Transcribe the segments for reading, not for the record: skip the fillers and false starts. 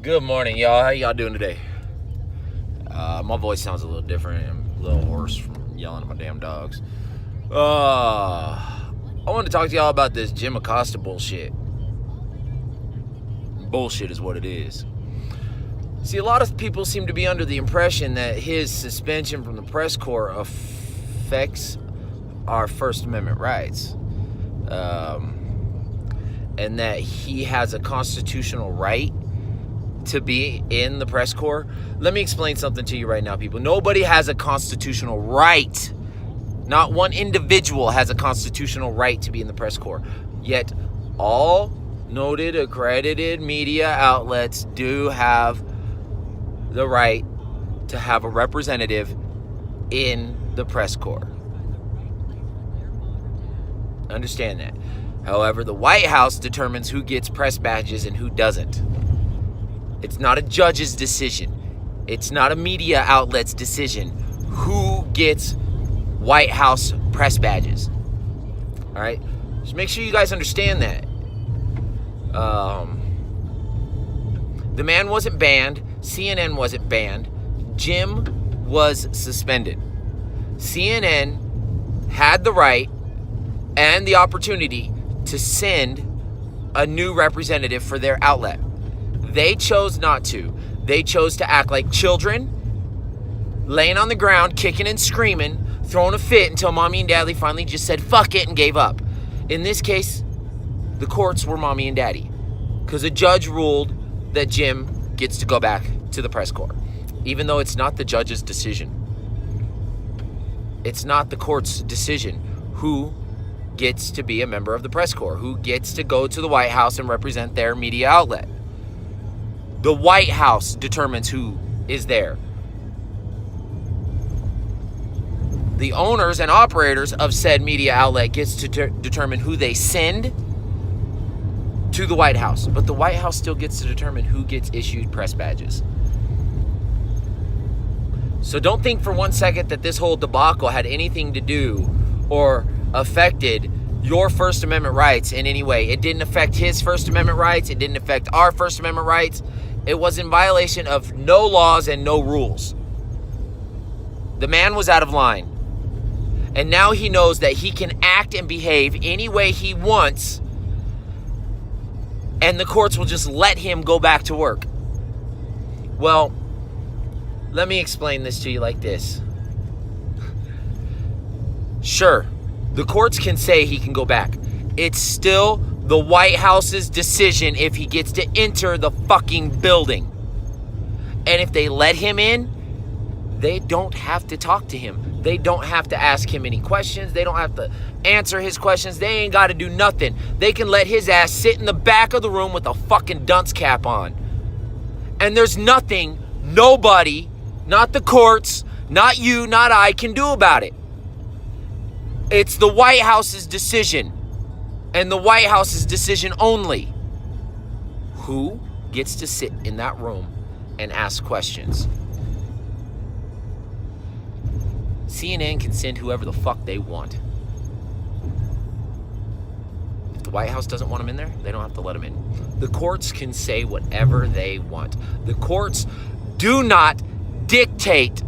Good morning, y'all. How y'all doing today? My voice sounds a little different. I'm a little hoarse from yelling at my damn dogs. I want to talk to y'all about this Jim Acosta bullshit. Bullshit is what it is. See, a lot of people seem to be under the impression that his suspension from the press corps affects our First Amendment rights. And that he has a constitutional right to be in the press corps. Let me explain something to you right now, people. Nobody has a constitutional right. Not one individual has a constitutional right to be in the press corps. Yet all noted, accredited media outlets do have the right to have a representative in the press corps. Understand that. However, the White House determines who gets press badges and who doesn't. It's not a judge's decision. It's not a media outlet's decision who gets White House press badges. All right? Just make sure you guys understand that. The man wasn't banned. CNN wasn't banned. Jim was suspended. CNN had the right and the opportunity to send a new representative for their outlet. They chose not to. They chose to act like children, laying on the ground, kicking and screaming, throwing a fit until mommy and daddy finally just said, fuck it, and gave up. In this case, the courts were mommy and daddy, because a judge ruled that Jim gets to go back to the press corps, even though it's not the judge's decision. It's not the court's decision who gets to be a member of the press corps, who gets to go to the White House and represent their media outlet. The White House determines who is there. The owners and operators of said media outlet gets to determine who they send to the White House. But the White House still gets to determine who gets issued press badges. So don't think for one second that this whole debacle had anything to do or affected your First Amendment rights in any way. It didn't affect his First Amendment rights. It didn't affect our First Amendment rights. It was in violation of no laws and no rules. The man was out of line. And now he knows that he can act and behave any way he wants, and the courts will just let him go back to work. Well, let me explain this to you like this. Sure, the courts can say he can go back. It's still the White House's decision if he gets to enter the fucking building. And if they let him in, they don't have to talk to him. They don't have to ask him any questions. They don't have to answer his questions. They ain't got to do nothing. They can let his ass sit in the back of the room with a fucking dunce cap on. And there's nothing, nobody, not the courts, not you, not I, can do about it. It's the White House's decision, and the White House's decision only. Who gets to sit in that room and ask questions? CNN can send whoever the fuck they want. If the White House doesn't want them in there, they don't have to let them in. The courts can say whatever they want. The courts do not dictate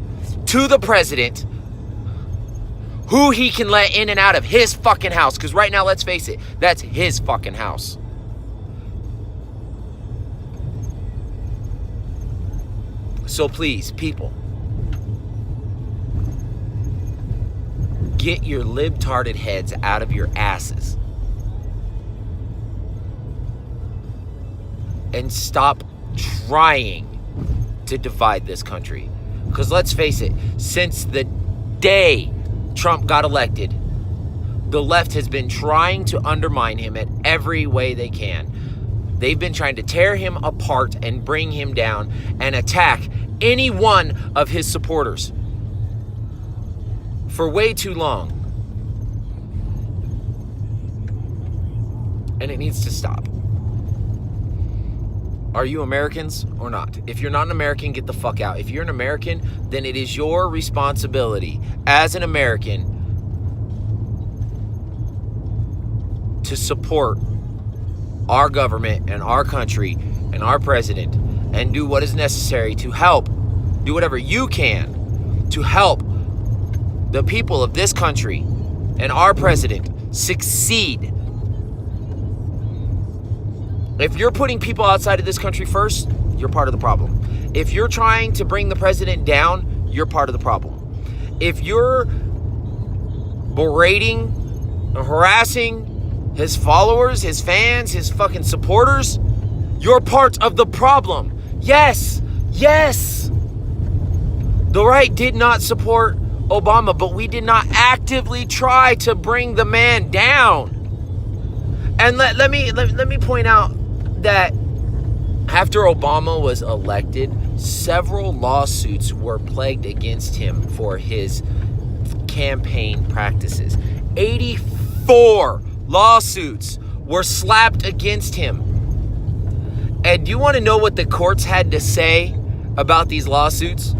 to the president who he can let in and out of his fucking house. Because right now, let's face it, that's his fucking house. So please, people, get your libtarded heads out of your asses. And stop trying to divide this country. Because let's face it, since the day Trump got elected, the left has been trying to undermine him at every way they can. They've been trying to tear him apart and bring him down and attack any one of his supporters for way too long. And it needs to stop. Are you Americans or not? If you're not an American, get the fuck out. If you're an American, then it is your responsibility as an American to support our government and our country and our president and do what is necessary to help, do whatever you can to help the people of this country and our president succeed. If you're putting people outside of this country first, you're part of the problem. If you're trying to bring the president down, you're part of the problem. If you're berating and harassing his followers, his fans, his fucking supporters, you're part of the problem. Yes, yes. The right did not support Obama, but we did not actively try to bring the man down. And let me point out that after Obama was elected, several lawsuits were plagued against him for his campaign practices. 84 lawsuits were slapped against him. And do you want to know what the courts had to say about these lawsuits?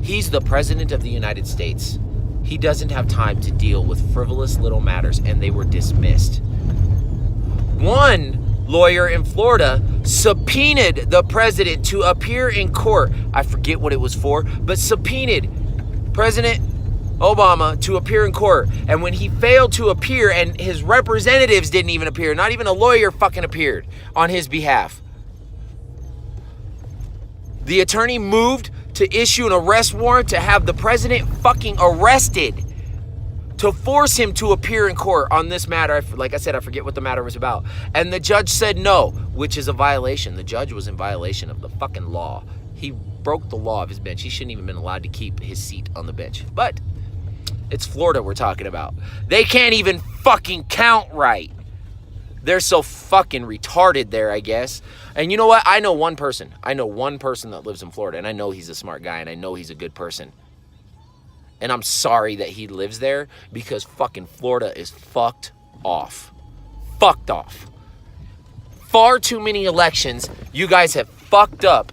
He's the president of the United States. He doesn't have time to deal with frivolous little matters, and they were dismissed. One lawyer in Florida subpoenaed the president to appear in court. I forget what it was for, but subpoenaed President Obama to appear in court. And when he failed to appear, and his representatives didn't even appear, not even a lawyer fucking appeared on his behalf, the attorney moved to issue an arrest warrant to have the president fucking arrested, to force him to appear in court on this matter. Like I said, I forget what the matter was about. And the judge said no, which is a violation. The judge was in violation of the fucking law. He broke the law of his bench. He shouldn't even been allowed to keep his seat on the bench. But it's Florida we're talking about. They can't even fucking count right. They're so fucking retarded there, I guess. And you know what? I know one person. That lives in Florida, and I know he's a smart guy, and I know he's a good person. And I'm sorry that he lives there, because fucking Florida is fucked off. Fucked off. Far too many elections you guys have fucked up,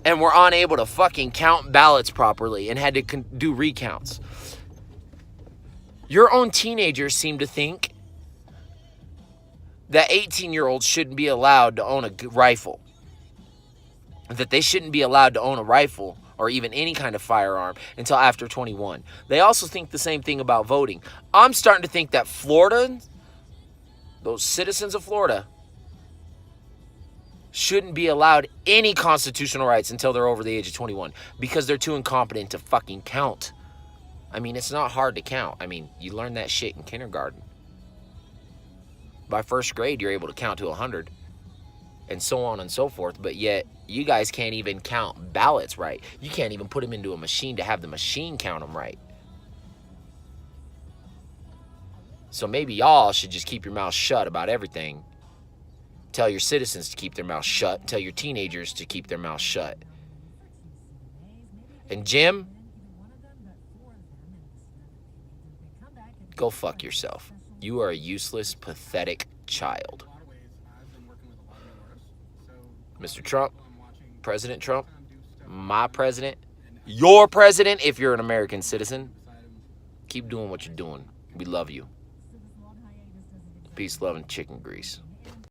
and were unable to fucking count ballots properly and had to do recounts. Your own teenagers seem to think that 18-year-olds shouldn't be allowed to own a rifle. That they shouldn't be allowed to own a rifle or even any kind of firearm until after 21. They also think the same thing about voting. I'm starting to think that Florida, those citizens of Florida, shouldn't be allowed any constitutional rights until they're over the age of 21, because they're too incompetent to fucking count. I mean, it's not hard to count. I mean, you learn that shit in kindergarten. By first grade, you're able to count to 100, and so on and so forth. But yet, you guys can't even count ballots right. You can't even put them into a machine to have the machine count them right. So maybe y'all should just keep your mouth shut about everything. Tell your citizens to keep their mouth shut. Tell your teenagers to keep their mouth shut. And Jim, go fuck yourself. You are a useless, pathetic child. Mr. Trump, President Trump, my president, your president, if you're an American citizen, keep doing what you're doing. We love you. Peace, love, and chicken grease.